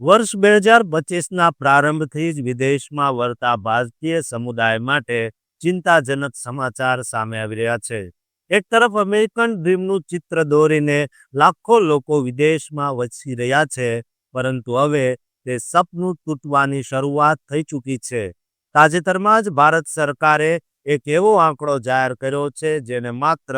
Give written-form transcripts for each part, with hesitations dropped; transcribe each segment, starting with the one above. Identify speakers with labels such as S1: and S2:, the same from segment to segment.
S1: વર્ષ 2025ના પ્રારંભથી જ વિદેશમાં વરતા ભારતીય સમુદાય માટે ચિંતાજનક સમાચાર સામે આવી રહ્યા છે. એક તરફ અમેરિકન ડ્રીમનું ચિત્ર દોરીને લાખો લોકો વિદેશમાં વસી રહ્યા છે, પરંતુ હવે તે સપનું તૂટવાની શરૂઆત થઈ ચૂકી છે. તાજેતરમાં જ ભારત સરકારે એક એવો આંકડો જાહેર કર્યો છે જેને માત્ર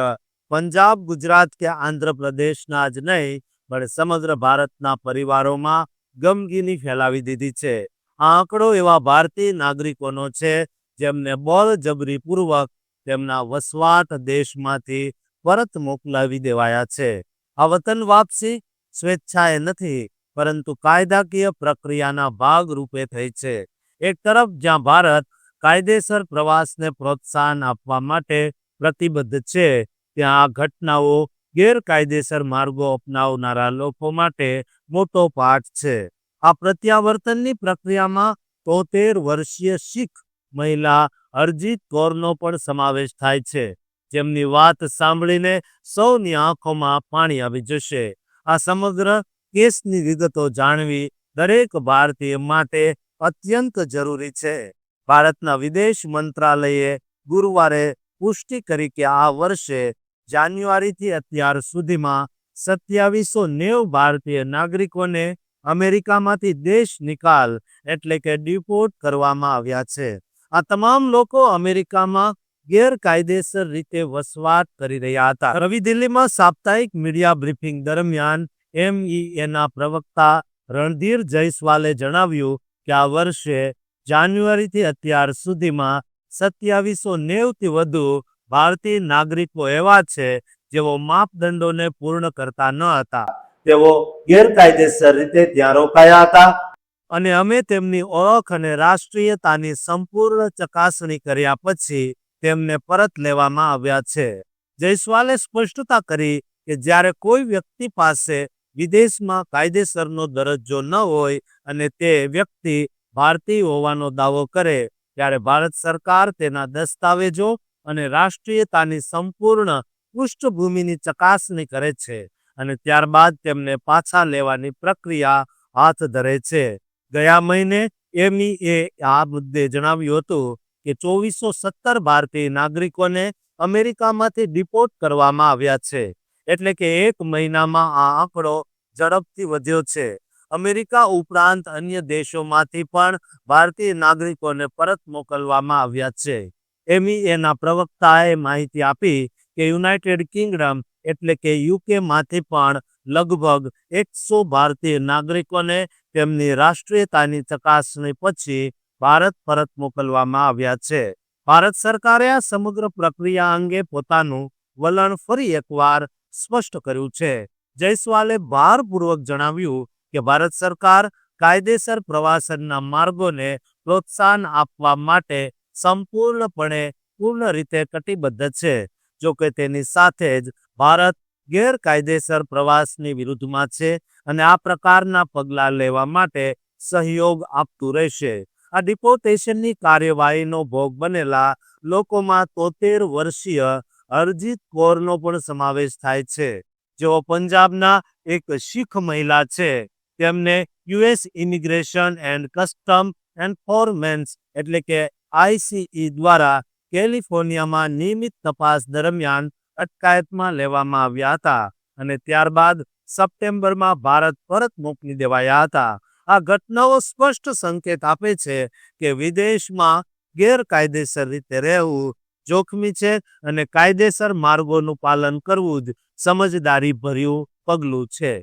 S1: પંજાબ, ગુજરાત કે આંધ્રપ્રદેશના જ નહીં પણ સમગ્ર ભારતના પરિવારોમાં ગમગીની ફેલાવી દીધી છે. આ આંકડો એવા ભારતીય નાગરિકોનો છે જેમને બળજબરીપૂર્વક તેમના વસવાટ દેશમાંથી પરત મોકલાવી દેવાયા છે. આ વતન વાપસી સ્વેચ્છાએ નથી, પરંતુ કાયદાકીય પ્રક્રિયાના ભાગ રૂપે થઈ છે. એક તરફ જ્યાં ભારત કાયદેસર પ્રવાસને પ્રોત્સાહન આપવા માટે પ્રતિબદ્ધ છે, ત્યાં આ ઘટનાઓ ગેરકાયદેસર માર્ગો અપનાવનારા લોકો માટે મોટો પાઠ છે. આ પ્રત્યાવર્તનની પ્રક્રિયામાં 73 વર્ષીય શીખ મહિલા અરજીત કૌરનો પણ સમાવેશ થાય છે, જેમની વાત સાંભળીને સૌની આંખોમાં પાણી આવી જશે. આ સમગ્ર કેસની વિગતો જાણવી દરેક ભારતીય માટે અત્યંત જરૂરી છે. ભારતના વિદેશ મંત્રાલયે ગુરુવારે પુષ્ટિ કરી કે આ વર્ષે જાન્યુઆરીથી અત્યાર સુધીમાં 2790 ભારતીય નાગરિકોને અમેરિકામાંથી દેશ નિકાલ એટલે કે ડિપોર્ટ કરવામાં આવ્યા છે. આ તમામ લોકો અમેરિકામાં ગેરકાયદેસર રીતે વસવાટ કરી રહ્યા હતા. નવી દિલ્હીમાં સાપ્તાહિક મીડિયા બ્રીફિંગ દરમિયાન MEAના પ્રવક્તા રણધીર જયસ્વાલે જણાવ્યું કે આ વર્ષે જાન્યુઆરીથી અત્યાર સુધીમાં 2790થી વધુ ભારતીય નાગરિકો એવા છે જેઓ માપદંડોને પૂર્ણ કરતા ન હતા. તેઓ ગેરકાયદેસર રીતે ત્યાં રોકાયા હતા અને અમે તેમની ઓળખ અને રાષ્ટ્રીયતાની સંપૂર્ણ ચકાસણી કર્યા પછી તેમને પરત લેવામાં આવ્યા છે. જયસ્વાલે સ્પષ્ટતા કરી કે જ્યારે કોઈ વ્યક્તિ પાસે વિદેશમાં કાયદેસરનો દરજ્જો ન હોય અને તે વ્યક્તિ ભારતીય હોવાનો દાવો કરે, ત્યારે ભારત સરકાર તેના દસ્તાવેજો અને રાષ્ટ્રીયતાની સંપૂર્ણ પૃષ્ઠભૂમિની ચકાસણી કરે છે અને ત્યારબાદ તેમને પાછા લેવાની પ્રક્રિયા હાથ ધરે છે. ગયા મહિને MEA આ મુદ્દે જણાવ્યું હતું કે 2417 ભારતીય નાગરિકોને અમેરિકામાંથી ડિપોર્ટ કરવામાં આવ્યા છે, એટલે કે એક મહિનામાં આ આંકડો ઝડપથી વધ્યો છે. અમેરિકા ઉપરાંત અન્ય દેશોમાંથી પણ ભારતીય નાગરિકોને પરત મોકલવામાં આવ્યા છે. MEAના પ્રવક્તાએ માહિતી આપી કે યુનાઇટેડ કિંગડમ એટલે કે UK માંથી પણ લગભગ 100 ભારતીય નાગરિકોને તેમની રાષ્ટ્રીયતાની ચકાસણી પછી ભારત પરત મોકલવામાં આવ્યા છે. ભારત સરકારે આ સમગ્ર પ્રક્રિયા અંગે પોતાનું વલણ ફરી એકવાર સ્પષ્ટ કર્યું છે. જયસ્વાલે ભારપૂર્વક જણાવ્યું કે ભારત સરકાર કાયદેસર પ્રવાસનના માર્ગોને પ્રોત્સાહન આપવા માટે પૂર્ણ રીતે કટિબદ્ધ છે. જોકે તેની સાથે જ ભારત ગેરકાયદેસર પ્રવાસની વિરુદ્ધમાં છે અને આ પ્રકારના પગલાં લેવા માટે સહયોગ આપતું રહેશે. આ ડિપોર્ટેશનની કાર્યવાહીનો ભોગ બનેલા લોકોમાં 73 વર્ષીય અરજીત કૌરનો પણ સમાવેશ થાય છે, જેઓ પંજાબના એક શીખ મહિલા છે. તેમને US immigration and custom enforcement એટલે કે ICE દ્વારા કેલિફોર્નિયામાં નિયમિત તપાસ દરમિયાન અટકાયતમાં લેવામાં આવ્યા હતા અને ત્યારબાદ સપ્ટેમ્બરમાં ભારત પરત મોકલી દેવાયા હતા. આ ઘટનાઓ સ્પષ્ટ સંકેત આપે છે કે વિદેશમાં ગેરકાયદેસર રીતે રહેવું જોખમી છે અને કાયદેસર માર્ગોનું પાલન કરવું જ સમજદારીભર્યું પગલું છે.